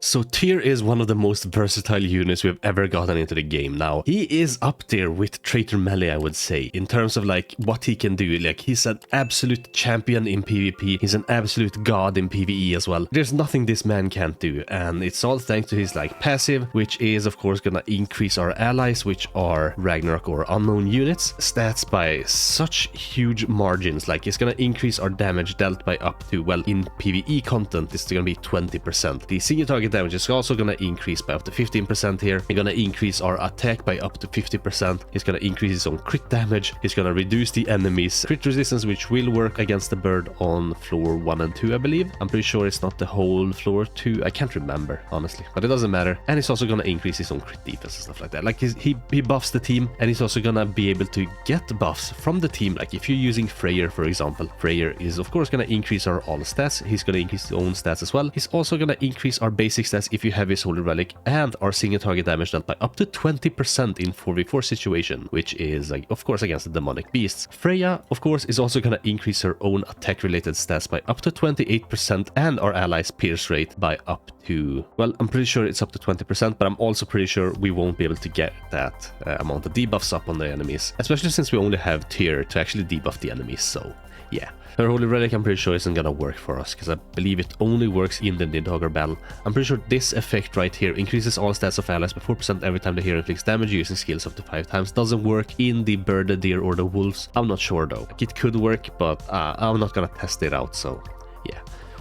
So TYR is one of the most versatile units we've ever gotten into the game now. He is up there with Traitor Melee, I would say, in terms of like what he can do. Like he's an absolute champion in PvP, he's an absolute god in PvE as well. There's nothing this man can't do, and it's all thanks to his like passive, which is of course gonna increase our allies, which are Ragnarok or unknown units, stats by such huge margins. Like it's gonna increase our damage dealt by up to, well, in PvE content it's gonna be 20%. The single target damage is also gonna increase by up to 15% here. He's gonna increase our attack by up to 50%. He's gonna increase his own crit damage. He's gonna reduce the enemy's crit resistance, which will work against the bird on floor 1 and 2, I believe. I'm pretty sure it's not the whole floor 2. I can't remember, honestly, but it doesn't matter. And he's also gonna increase his own crit defense and stuff like that. Like he buffs the team, and he's also gonna be able to get buffs from the team. Like if you're using Freyr, for example, Freyr is of course gonna increase our all stats. He's gonna increase his own stats as well. He's also gonna increase our basic stats if you have his holy relic, and our single target damage dealt by up to 20% in 4v4 situation, which is like of course against the demonic beasts. Freya of course is also gonna increase her own attack related stats by up to 28%, and our allies pierce rate by up to, well, I'm pretty sure it's up to 20%, but I'm also pretty sure we won't be able to get that amount of debuffs up on the enemies, especially since we only have TYR to actually debuff the enemies. So yeah, her holy relic I'm pretty sure isn't gonna work for us, because I believe it only works in the Nidhogger battle. I'm pretty sure this effect right here increases all stats of allies by 4% every time the hero inflicts damage using skills up to 5 times. Doesn't work in the bird, the deer, or the wolves. I'm not sure though. It could work, but I'm not gonna test it out, so yeah.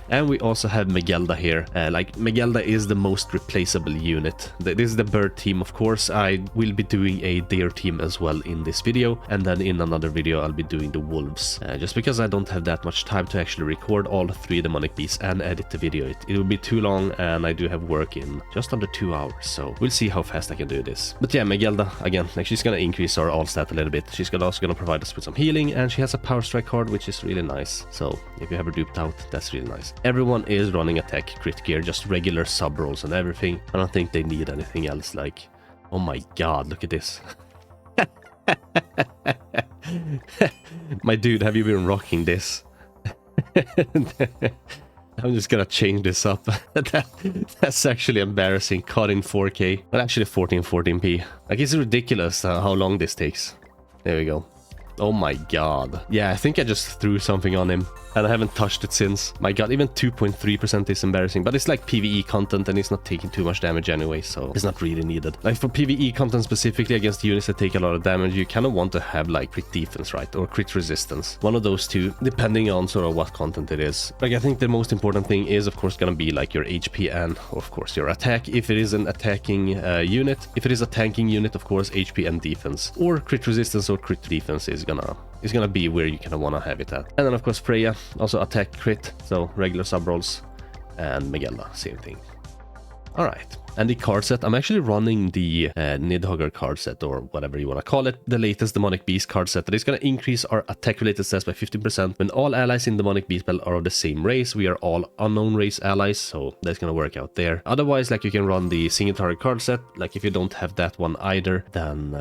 And we also have Megelda here. Like Megelda is the most replaceable unit. This is the bird team, of course. I will be doing a deer team as well in this video, and then in another video I'll be doing the wolves. Just because I don't have that much time to actually record all 3 demonic beasts and edit the video. It will be too long, and I do have work in just under 2 hours, so we'll see how fast I can do this. But yeah, Megelda, again, like she's gonna increase our all stat a little bit. She's also gonna provide us with some healing, and she has a power strike card, which is really nice. So if you have her duped out, that's really nice. Everyone is running attack crit gear, just regular sub rolls and everything. I don't think they need anything else. Like, oh my god, look at this. My dude, have you been rocking this? I'm just gonna change this up. That's actually embarrassing. Caught in 4K, but actually 1440p. Like, it's ridiculous how long this takes. There we go. Oh my god. Yeah, I think I just threw something on him, and I haven't touched it since. My god, even 2.3% is embarrassing, but it's like PvE content and it's not taking too much damage anyway, so it's not really needed. Like for PvE content specifically against units that take a lot of damage, you kind of want to have like crit defense, right? Or crit resistance. One of those two, depending on sort of what content it is. Like I think the most important thing is of course gonna be like your HP and of course your attack. If it is an attacking unit. If it is a tanking unit, of course HP and defense. Or crit resistance or crit defense is gonna be where you kind of want to have it at. And then of course Freya, also attack crit, so regular sub rolls, and Megelda, same thing. All right. And the card set, I'm actually running the Nidhogger card set, or whatever you want to call it, the latest Demonic Beast card set that is going to increase our attack-related stats by 15% when all allies in Demonic Beast battle are of the same race. We are all unknown race allies, so that's going to work out there. Otherwise, like you can run the single target card set. Like if you don't have that one either, then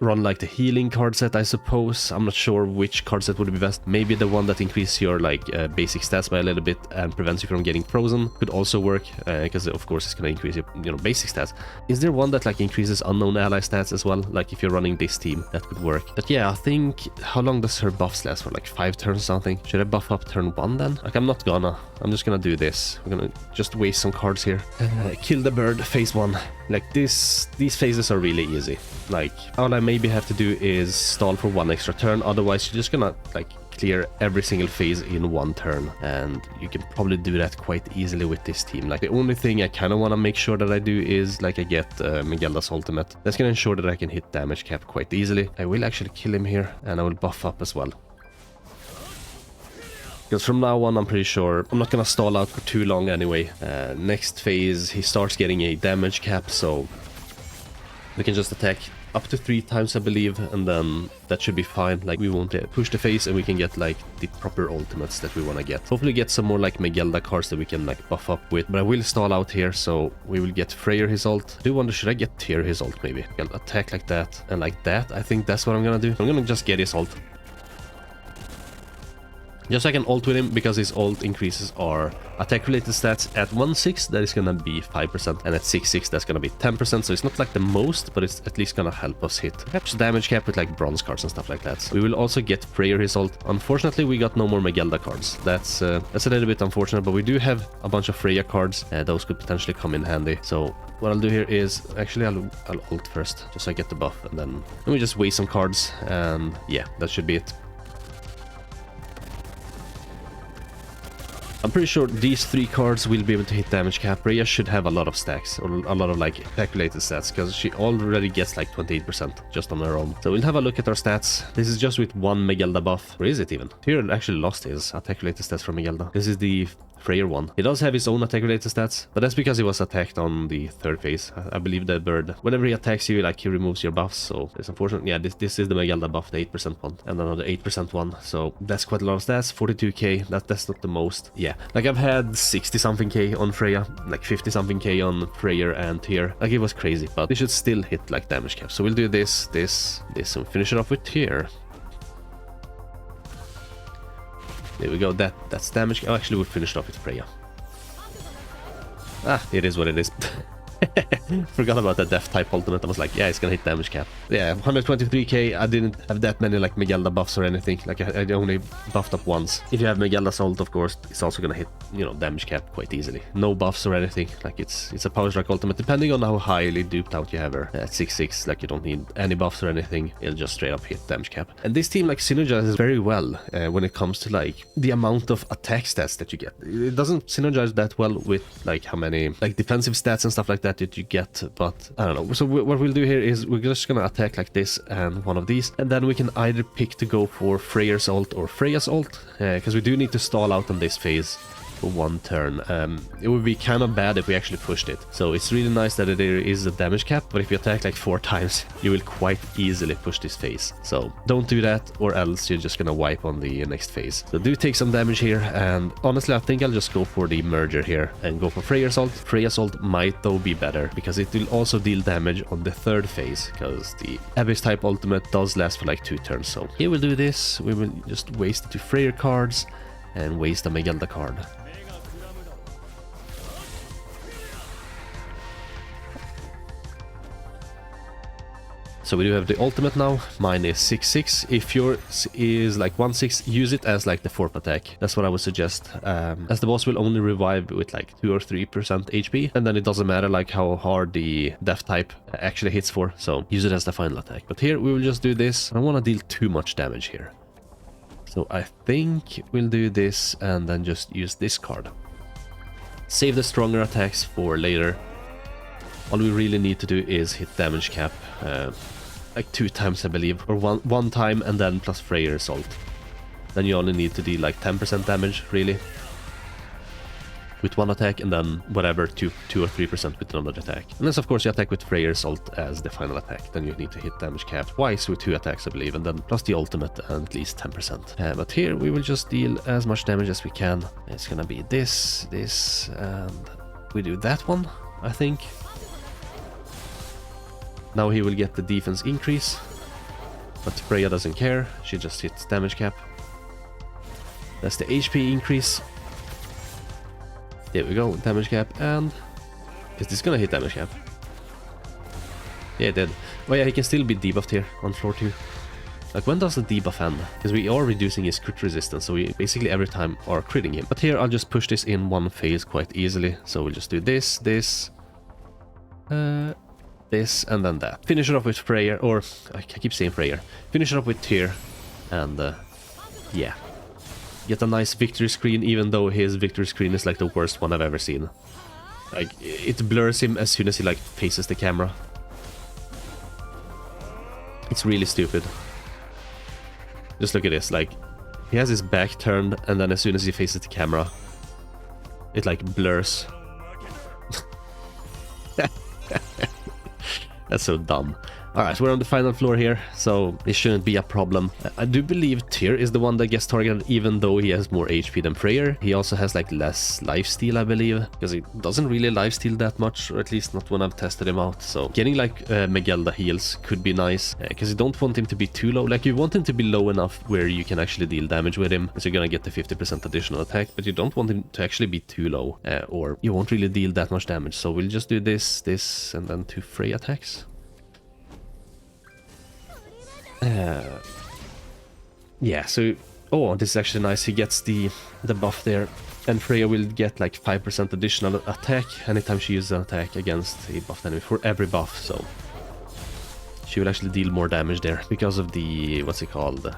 run like the healing card set, I suppose. I'm not sure which card set would be best. Maybe the one that increases your like basic stats by a little bit and prevents you from getting frozen could also work, because of course it's going to increase your basic stats. Is there one that like increases unknown ally stats as well? Like if you're running this team, that could work. But yeah, I think, how long does her buffs last for? Like 5 turns or something? Should I buff up turn 1 then? Like I'm not gonna. I'm just gonna do this. We're gonna just waste some cards here. Kill the bird, phase 1. Like these phases are really easy. Like all I maybe have to do is stall for 1 extra turn. Otherwise you're just gonna like clear every single phase in 1 turn, and you can probably do that quite easily with this team. Like the only thing I kind of want to make sure that I do is like I get Megelda's ultimate. That's gonna ensure that I can hit damage cap quite easily. I will actually kill him here, and I will buff up as well, because from now on I'm pretty sure I'm not gonna stall out for too long anyway. Next phase he starts getting a damage cap, so we can just attack up to 3 times, I believe, and then that should be fine. Like we won't push the phase, and we can get like the proper ultimates that we want to get. Hopefully get some more like Megelda cards that we can like buff up with. But I will stall out here, so we will get Freyr his ult. I do wonder, should I get TYR his ult maybe? I'll attack like that and like that. I think that's what I'm gonna do. I'm gonna just get his ult. Just so I can ult with him, because his ult increases our attack related stats. At 1.6 that is gonna be 5%, and at 6.6 that's gonna be 10%, so it's not like the most, but it's at least gonna help us hit perhaps damage cap with like bronze cards and stuff like that. We will also get Freyr his ult. Unfortunately we got no more Megelda cards. That's a little bit unfortunate, but we do have a bunch of Freya cards. Those could potentially come in handy. So what I'll do here is, actually I'll ult first, just so I get the buff, and then let me just waste some cards, and yeah, that should be it. I'm pretty sure these 3 cards will be able to hit damage cap. Freya should have a lot of stacks, or a lot of like attack related stats, because she already gets like 28% just on her own. So we'll have a look at our stats. This is just with 1 Megelda buff. Or is it even? TYR actually lost his attack related stats from Megelda. This is the Freyr one. He does have his own attack related stats, but that's because he was attacked on the 3rd phase. I believe the bird, whenever he attacks you, like he removes your buffs, so it's unfortunate. Yeah, this is the Megelda buff, the 8% one, and another 8% one, so that's quite a lot of stats. 42k, that's not the most. Yeah, like I've had 60 something k on Freya, like 50 something k on Freyr and TYR. Like it was crazy, but they should still hit like damage cap. So we'll do this, and finish it off with TYR. There we go, that's damage. Oh, actually, we'll finish it off with Freya. Ah, it is what it is. Forgot about that death type ultimate. I was like, yeah, it's gonna hit damage cap. Yeah, 123k. I didn't have that many like Megelda buffs or anything. Like I only buffed up once. If you have Megelda's ult, of course, it's also gonna hit, you know, damage cap quite easily. No buffs or anything. Like it's a power strike ultimate, depending on how highly duped out you have her. At 6.6, like you don't need any buffs or anything. It'll just straight up hit damage cap. And this team like synergizes very well when it comes to like the amount of attack stats that you get. It doesn't synergize that well with like how many like defensive stats and stuff like that you get, but I don't know. So what we'll do here is we're just gonna attack like this and one of these, and then we can either pick to go for Freyr's ult or Freya's ult, because we do need to stall out on this phase for 1 turn. It would be kind of bad if we actually pushed it. So it's really nice that there is a damage cap, but if you attack like 4 times, you will quite easily push this phase. So don't do that, or else you're just gonna wipe on the next phase. So do take some damage here, and honestly I think I'll just go for the merger here and go for Freyr's ult. Freya's ult might though be better, because it will also deal damage on the 3rd phase, because the Abyss type ultimate does last for like 2 turns. So here we'll do this. We will just waste the 2 Freyr cards and waste a Megelda card. So we do have the ultimate now. Mine is 6.6. If yours is like 1.6, use it as like the 4th attack. That's what I would suggest. As the boss will only revive with like 2 or 3% HP, and then it doesn't matter like how hard the death type actually hits for. So use it as the final attack. But here we will just do this. I don't want to deal too much damage here. So I think we'll do this and then just use this card. Save the stronger attacks for later. All we really need to do is hit damage cap like 2 times, I believe, or one time, and then plus Freyr's ult. Then you only need to deal like 10% damage, really, with 1 attack, and then whatever, 2 or 3% with another attack. Unless, of course, you attack with Freyr's ult as the final attack, then you need to hit damage cap twice with 2 attacks, I believe, and then plus the ultimate and at least 10%. But here we will just deal as much damage as we can. It's gonna be this, and we do that one, I think. Now he will get the defense increase, but Freya doesn't care. She just hits damage cap. That's the HP increase. There we go, damage cap. And is this gonna hit damage cap? Yeah, it did. Oh yeah, he can still be debuffed here on floor 2. Like, when does the debuff end? Because we are reducing his crit resistance, so we basically every time are critting him. But here I'll just push this in 1 phase quite easily. So we'll just do this, this, and then that. Finish it off with Freyr, or I keep saying Freyr. Finish it off with TYR, and yeah. Get a nice victory screen, even though his victory screen is like the worst one I've ever seen. Like, it blurs him as soon as he like faces the camera. It's really stupid. Just look at this, like, he has his back turned, and then as soon as he faces the camera, it like blurs. That's so dumb. Alright, we're on the final floor here, so it shouldn't be a problem. I do believe TYR is the one that gets targeted, even though he has more HP than Freyr. He also has like less lifesteal, I believe, because he doesn't really lifesteal that much, or at least not when I've tested him out. So getting like Megelda heals could be nice, because you don't want him to be too low. Like, you want him to be low enough where you can actually deal damage with him, so you're gonna get the 50% additional attack, but you don't want him to actually be too low, or you won't really deal that much damage. So we'll just do this, and then 2 Frey attacks. Yeah, so oh, this is actually nice. He gets the buff there, and Freya will get like 5% additional attack anytime she uses an attack against a buffed enemy for every buff. So she will actually deal more damage there because of the, what's it called,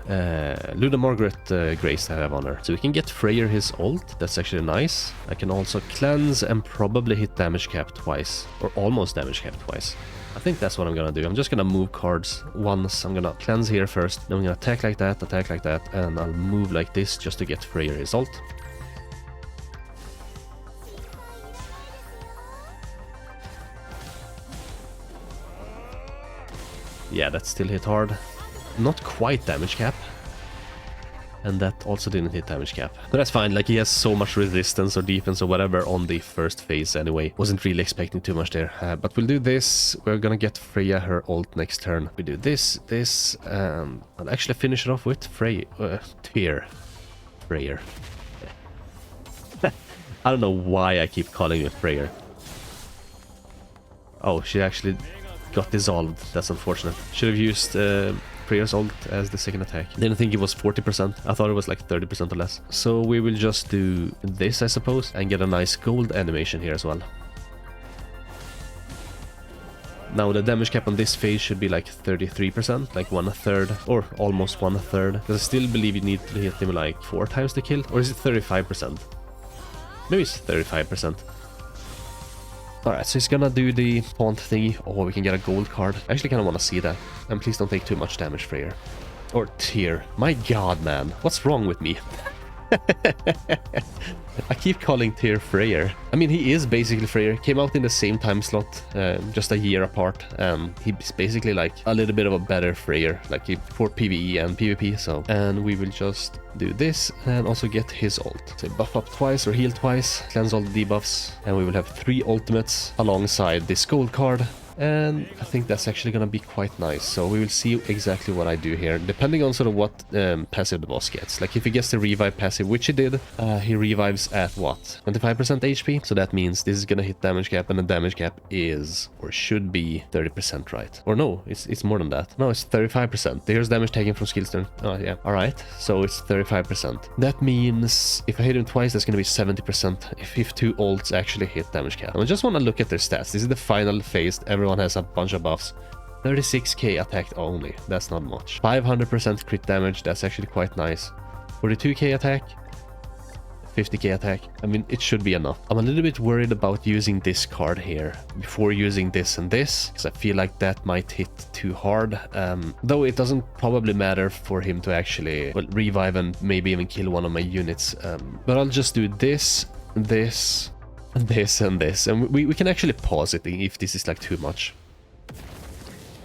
Luna Margaret grace I have on her. So we can get Freyr his ult. That's actually nice. I can also cleanse and probably hit damage cap twice, or almost damage cap twice. I think that's what I'm gonna do. I'm just gonna move cards once. I'm gonna cleanse here first, then I'm gonna attack like that, and I'll move like this just to get Freyr his ult. Yeah, that still hit hard. Not quite damage cap. And that also didn't hit damage cap. But that's fine, like he has so much resistance or defense or whatever on the first phase anyway. Wasn't really expecting too much there. But we'll do this. We're gonna get Freya her ult next turn. We do this, and I'll actually finish it off with TYR. Freyr. I don't know why I keep calling it Freyr. Oh, she actually got dissolved. That's unfortunate. Should have used Freyr's ult as the second attack. Didn't think it was 40%. I thought it was like 30% or less. So we will just do this, I suppose, and get a nice gold animation here as well. Now the damage cap on this phase should be like 33%, like 1/3, or almost 1/3. Because I still believe you need to hit him like 4 times to kill, or is it 35%? Maybe it's 35%. Alright, so he's gonna do the taunt thingy. Oh, we can get a gold card. I actually kind of want to see that. And please don't take too much damage, Freyr. Or TYR. My god, man. What's wrong with me? I keep calling TYR Freyr. I mean, he is basically Freyr. Came out in the same time slot, just a year apart. He's basically like a little bit of a better Freyr, like for PvE and PvP. So, and we will just do this and also get his ult. So buff up twice or heal twice, cleanse all the debuffs, and we will have 3 ultimates alongside this gold card. And I think that's actually gonna be quite nice. So we will see exactly what I do here, depending on sort of what passive the boss gets. Like if he gets the revive passive, which he did, he revives at what? 25% HP? So that means this is gonna hit damage cap, and the damage cap is, or should be, 30%, right? Or no, it's more than that. No, it's 35%. There's damage taken from skill stone. Oh yeah, alright. So it's 35%. That means if I hit him twice, that's gonna be 70% if 2 ults actually hit damage cap. I just wanna look at their stats. This is the final phase. Everyone has a bunch of buffs. 36k attack only, that's not much. 500% crit damage, that's actually quite nice. 42k attack, 50k attack. I mean, it should be enough. I'm a little bit worried about using this card here before using this and this, because I feel like that might hit too hard. Though it doesn't probably matter for him to actually, well, revive and maybe even kill one of my units. But I'll just do this, this, and this, and this, and we can actually pause it if this is like too much.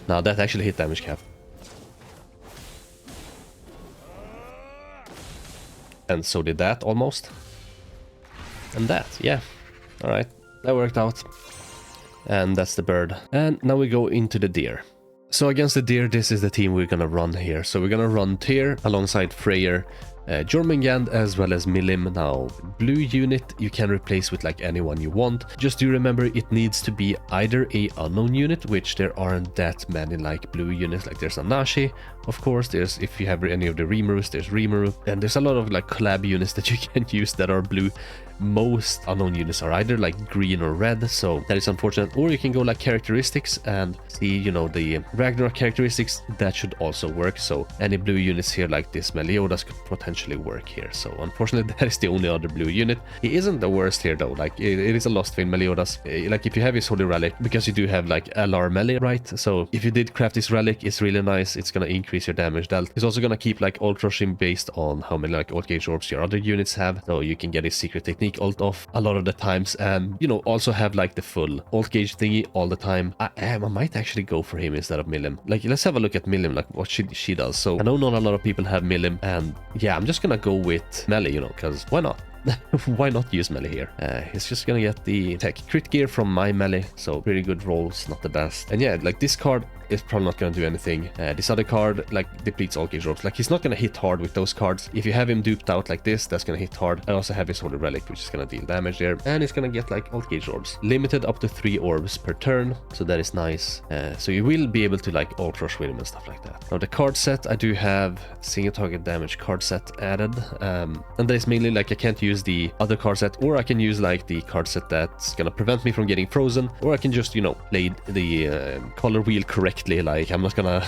Now that actually hit damage cap. And so did that almost. And that, yeah. Alright, that worked out. And that's the bird. And now we go into the deer. So against the deer, this is the team we're gonna run here. So we're gonna run TYR alongside Freyr, Jormungand as well as Milim. Now, blue unit you can replace with like anyone you want. Just do remember it needs to be either a unknown unit, which there aren't that many like blue units. Like there's a Nashi, of course, there's, if you have any of the Rimurus, there's Rimuru, and there's a lot of like collab units that you can use that are blue. Most unknown units are either like green or red, so that is unfortunate. Or you can go like characteristics and see, you know, the Ragnarok characteristics. That should also work. So any blue units here like this Meliodas could potentially potentially work here. So unfortunately, that is the only other blue unit. He isn't the worst here though. Like it is a Lost Vein Meliodas. Like if you have his Holy Relic, because you do have like LR melee, right? So if you did craft this relic, it's really nice. It's gonna increase your damage dealt. It's also gonna keep like ult rushing based on how many like ult gauge orbs your other units have. So you can get his secret technique ult off a lot of the times, and you know, also have like the full ult gauge thingy all the time. I might actually go for him instead of Milim. Like let's have a look at Milim, like what she does. So I know not a lot of people have Milim, and yeah, I'm just gonna go with melee, you know, because why not? Why not use melee here? He's just gonna get the tech crit gear from my melee, so pretty good rolls, not the best. And yeah, like this card is probably not gonna do anything. This other card like depletes all gauge orbs. Like he's not gonna hit hard with those cards. If you have him duped out like this, that's gonna hit hard. I also have his Holy Relic, which is gonna deal damage there, and it's gonna get like all gauge orbs. Limited up to 3 orbs per turn, so that is nice. So you will be able to like ult rush with him and stuff like that. Now the card set, I do have single target damage card set added, and that is mainly like I can't use the other card set, or I can use like the card set that's gonna prevent me from getting frozen, or I can just, you know, play the color wheel correctly. Like I'm not gonna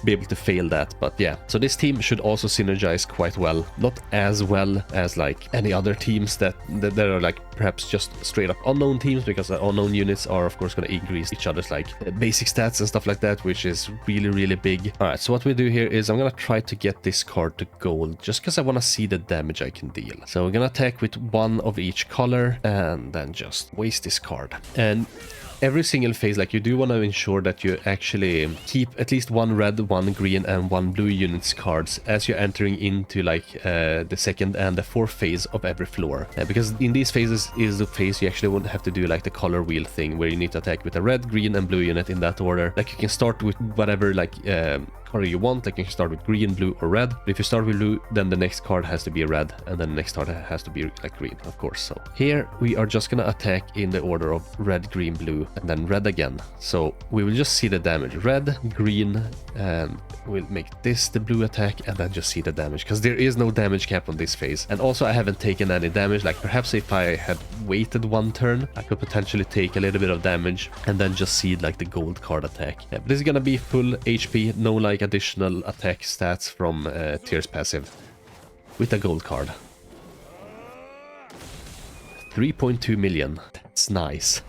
be able to fail that. But yeah, so this team should also synergize quite well, not as well as like any other teams that are like perhaps just straight up unknown teams, because the unknown units are of course going to increase each other's like basic stats and stuff like that, which is really big. All right, so what we do here is I'm gonna try to get this card to gold just because I want to see the damage I can deal. So we're gonna attack with 1 of each color and then just waste this card. And every single phase, like you do want to ensure that you actually keep at least 1 red, 1 green and 1 blue units cards as you're entering into like the second and the 4th phase of every floor, because in these phases is the phase you actually won't have to do like the color wheel thing where you need to attack with a red, green and blue unit in that order. Like you can start with whatever like color you want, like you can start with green, blue or red. But if you start with blue, then the next card has to be a red, and then the next card has to be like green, of course. So here we are just gonna attack in the order of red, green, blue and then red again. So we will just see the damage. Red, green, and we'll make this the blue attack and then just see the damage, because there is no damage cap on this phase. And also I haven't taken any damage. Like perhaps if I had waited 1 turn, I could potentially take a little bit of damage and then just see like the gold card attack. Yeah, but this is gonna be full HP, no like additional attack stats from TYR's passive with a gold card. 3.2 million. That's nice.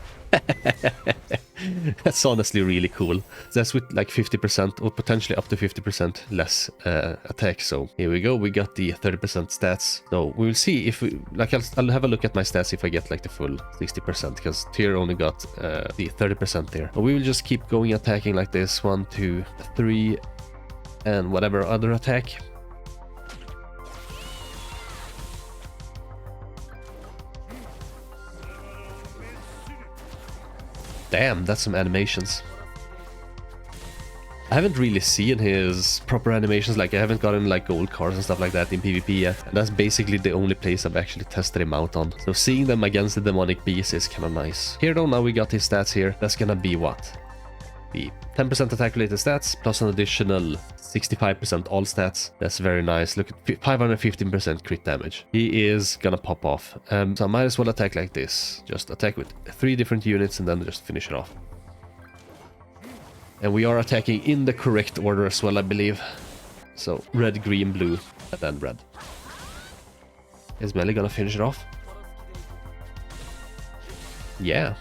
That's honestly really cool. That's with like 50% or potentially up to 50% less attack. So here we go, we got the 30% stats. So we will see if we like I'll have a look at my stats if I get like the full 60%, because TYR only got the 30% there. But we will just keep going attacking like this. 1, 2, 3 and whatever other attack. Damn, that's some animations. I haven't really seen his proper animations. Like I haven't gotten like gold cards and stuff like that in PvP yet. And that's basically the only place I've actually tested him out on. So seeing them against the demonic beast is kind of nice. Here though, now we got his stats here. That's gonna be what? The 10% attack related stats plus an additional 65% all stats. That's very nice. Look at 515% crit damage. He is gonna pop off. So I might as well attack like this. Just attack with 3 different units and then just finish it off. And we are attacking in the correct order as well, I believe. So red, green, blue, and then red. Is melee gonna finish it off? Yeah.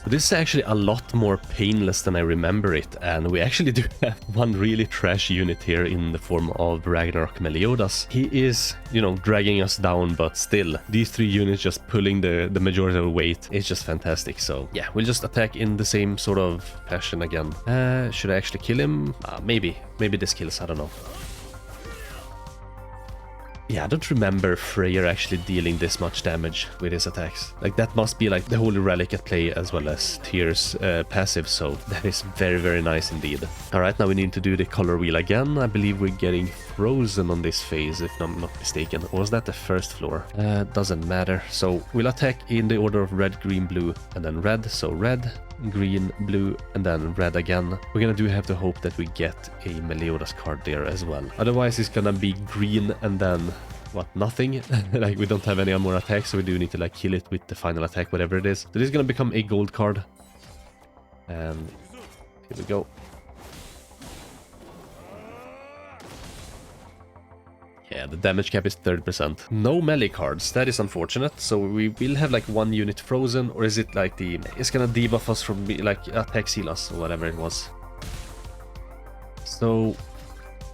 This is actually a lot more painless than I remember it, and we actually do have one really trash unit here in the form of Ragnarok Meliodas. He is, you know, dragging us down, but still, these 3 units just pulling the majority of the weight is just fantastic. So yeah, we'll just attack in the same sort of fashion again. Should I actually kill him? Maybe this kills, I don't know. Yeah, I don't remember Freyr actually dealing this much damage with his attacks. Like that must be like the Holy Relic at play as well as TYR's passive, so that is very nice indeed. Alright, now we need to do the color wheel again. I believe we're getting frozen on this phase if I'm not mistaken. Or was that the first floor? Doesn't matter. So we'll attack in the order of red, green, blue and then red. So red, green, blue and then red again. We're gonna have to hope that we get a Meliodas card there as well. Otherwise it's gonna be green and then what, nothing. Like we don't have any more attacks, so we do need to like kill it with the final attack, whatever it is. So this is gonna become a gold card. And here we go. Yeah, the damage cap is 30%. No melee cards, that is unfortunate. So we will have like one unit frozen, or is it like it's gonna debuff us from like attack seal us or whatever it was. So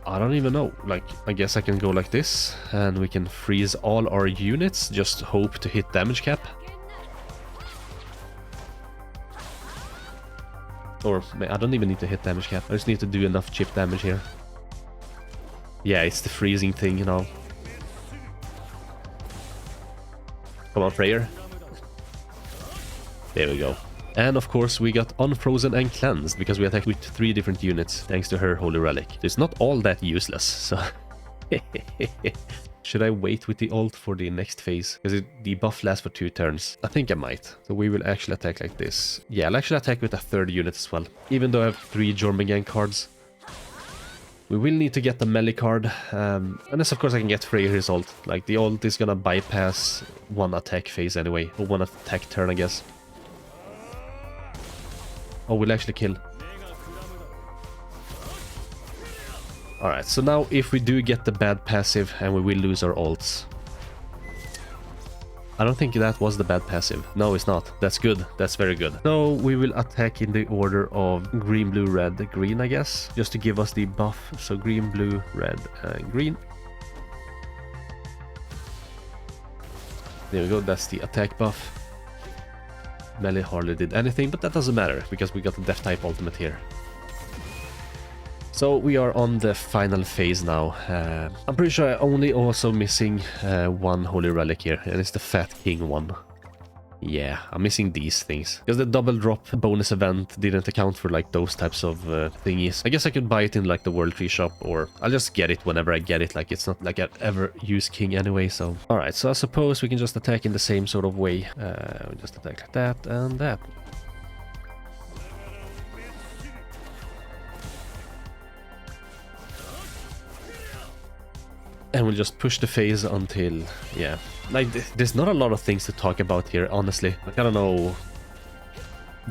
I don't even know. Like, I guess I can go like this and we can freeze all our units, just hope to hit damage cap. Or I don't even need to hit damage cap. I just need to do enough chip damage here. Yeah, it's the freezing thing, you know. Come on, Freyr. There we go. And of course we got unfrozen and cleansed because we attacked with 3 different units thanks to her holy relic. It's not all that useless, so... Should I wait with the ult for the next phase? Because the buff lasts for 2 turns. I think I might. So we will actually attack like this. Yeah, I'll actually attack with a 3rd unit as well. Even though I have 3 Jormungand cards. We will need to get the melee card. Unless of course I can get Freyr's ult. Like the ult is gonna bypass 1 attack phase anyway. Or 1 attack turn, I guess. Oh, we'll actually kill. Alright, so now if we do get the bad passive and we will lose our ults. I don't think that was the bad passive. No, it's not. That's good. That's very good. So we will attack in the order of green, blue, red, green, I guess. Just to give us the buff. So green, blue, red, and green. There we go. That's the attack buff. Melee hardly did anything, but that doesn't matter because we got the death type ultimate here. So we are on the final phase now. I'm pretty sure I'm only also missing 1 holy relic here, and it's the Fat King one. Yeah, I'm missing these things. Because the double drop bonus event didn't account for like those types of thingies. I guess I could buy it in like the World Tree shop, or I'll just get it whenever I get it. Like it's not like I ever use King anyway, so... Alright, so I suppose we can just attack in the same sort of way. We just attack like that and that. And we'll just push the phase until, yeah. Like, there's not a lot of things to talk about here, honestly. Like, I don't know.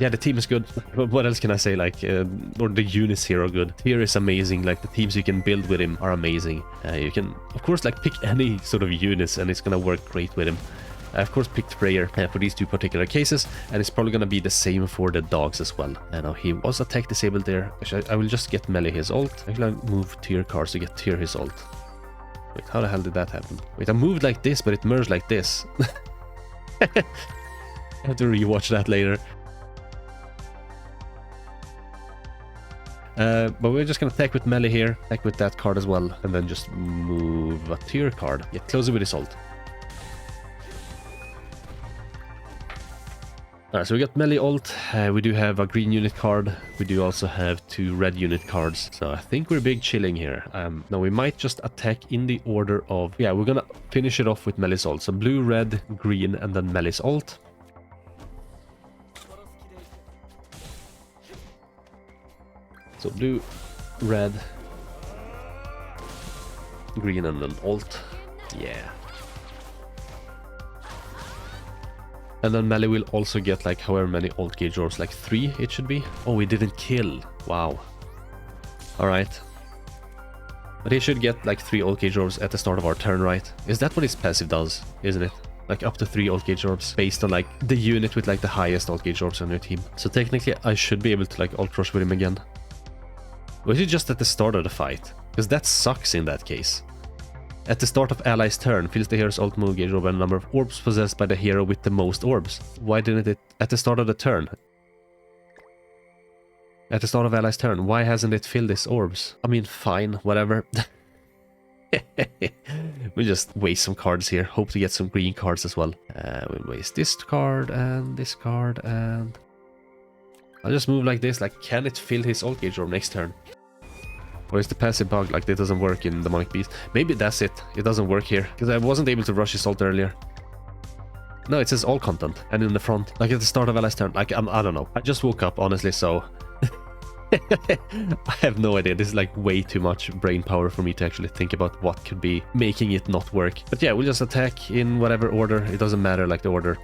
Yeah, the team is good. What else can I say? Like, or the units here are good. TYR is amazing. Like, the teams you can build with him are amazing. You can, of course, like, pick any sort of units and it's gonna work great with him. I, of course, picked Freyr for these 2 particular cases, and it's probably gonna be the same for the dogs as well. I know he was attack disabled there. Actually, I will just get melee his ult. Actually, I'll move TYR cards to get TYR his ult. Wait, how the hell did that happen? Wait, I moved like this, but it merged like this. I have to rewatch that later. But we're just gonna attack with melee here, attack with that card as well, and then just move a TYR card. Get closer with his ult. Alright, so we got melee ult, we do have a green unit card, we do also have 2 red unit cards, so I think we're big chilling here. Now we might just attack in the order of, yeah, we're gonna finish it off with melee's ult, so blue, red, green, and then melee's ult. So blue, red, green, and then ult, yeah. And then melee will also get like however many ult gauge orbs, like 3 it should be. Oh, we didn't kill. Wow. Alright. But he should get like 3 ult gauge orbs at the start of our turn, right? Is that what his passive does, isn't it? Like up to 3 ult gauge orbs based on like the unit with like the highest ult gauge orbs on your team. So technically I should be able to like ult rush with him again. Or is it just at the start of the fight? Because that sucks in that case. At the start of ally's turn, fills the hero's ult move gauge orb and number of orbs possessed by the hero with the most orbs. Why didn't it at the start of the turn? At the start of ally's turn, why hasn't it filled its orbs? I mean, fine, whatever. We'll just waste some cards here. Hope to get some green cards as well. We'll waste this card and this card and... I'll just move like this. Like, can it fill his ult gauge orb next turn? Or is the passive bug like it doesn't work in the Monk Beast? Maybe that's it. It doesn't work here. Because I wasn't able to rush his ult earlier. No, it says all content. And in the front. Like at the start of LS turn. Like, I don't know. I just woke up, honestly, so... I have no idea. This is like way too much brain power for me to actually think about what could be making it not work. But yeah, we'll just attack in whatever order. It doesn't matter like the order.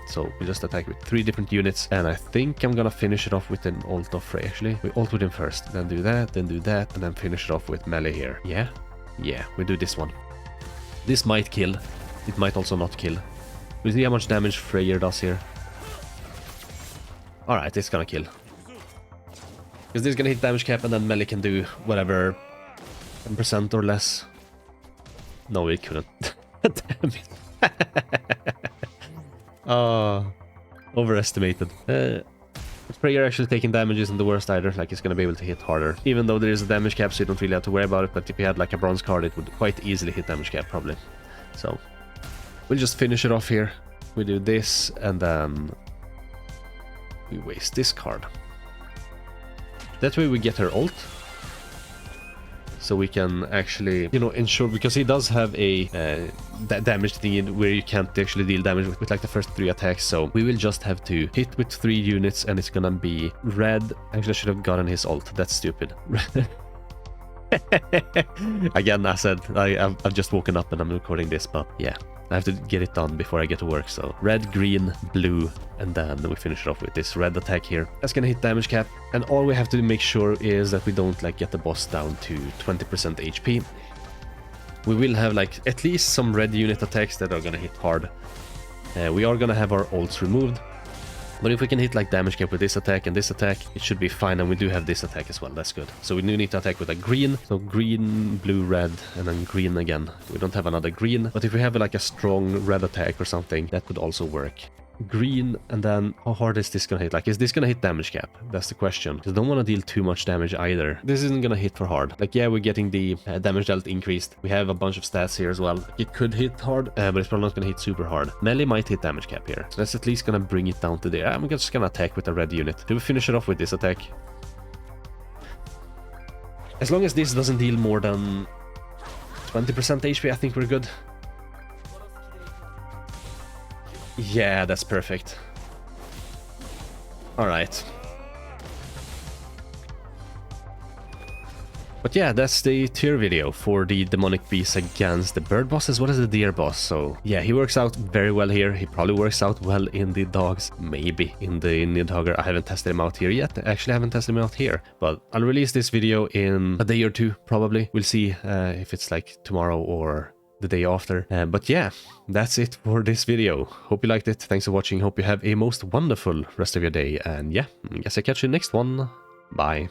So we just attack with 3 different units. And I think I'm gonna finish it off with an ult of Frey actually. We ult with him first, then do that, and then finish it off with melee here. Yeah? Yeah, we do this one. This might kill. It might also not kill. We see how much damage Freyr does here. Alright, it's gonna kill. Because this is gonna hit damage cap and then melee can do whatever 10% or less. No, it couldn't. Damn it. Oh, overestimated. Freyr actually taking damage isn't the worst either, like it's gonna be able to hit harder. Even though there is a damage cap, so you don't really have to worry about it, but if you had like a bronze card, it would quite easily hit damage cap, probably. So, we'll just finish it off here. We do this, and then we waste this card. That way we get her ult. So we can actually, you know, ensure, because he does have a damage thing where you can't actually deal damage with like the first 3 attacks. So we will just have to hit with 3 units, and it's gonna be red. Actually, I should have gotten his ult. That's stupid. Again, I said I've just woken up and I'm recording this, but yeah, I have to get it done before I get to work. So red, green, blue, and then we finish it off with this red attack here. That's gonna hit damage cap, and all we have to make sure is that we don't like get the boss down to 20% HP. We will have like at least some red unit attacks that are gonna hit hard. We are gonna have our ults removed, but if we can hit like damage cap with this attack and this attack, it should be fine. And we do have this attack as well. That's good. So we do need to attack with a green. So green, blue, red, and then green again. We don't have another green, but if we have like a strong red attack or something, that could also work. Green, and then how hard is this gonna hit? Like, is this gonna hit damage cap? That's the question, because I don't want to deal too much damage either. This isn't gonna hit for hard. Like, yeah, we're getting the damage dealt increased. We have a bunch of stats here as well. It could hit hard, but it's probably not gonna hit super hard. Melee might hit damage cap here, so that's at least gonna bring it down to there. I'm just gonna attack with a red unit. Do we finish it off with this attack? As long as this doesn't deal more than 20% HP, I think we're good. Yeah, that's perfect. Alright. But yeah, that's the tier video for the demonic beast against the bird boss as well as the deer boss. So yeah, he works out very well here. He probably works out well in the dogs, maybe in the Nidhogger. I haven't tested him out here yet. Actually, I haven't tested him out here, but I'll release this video in a day or two, probably. We'll see if it's like tomorrow or the day after. But yeah, that's it for this video. Hope you liked it. Thanks for watching. Hope you have a most wonderful rest of your day. And yeah, I guess I'll catch you next one. Bye.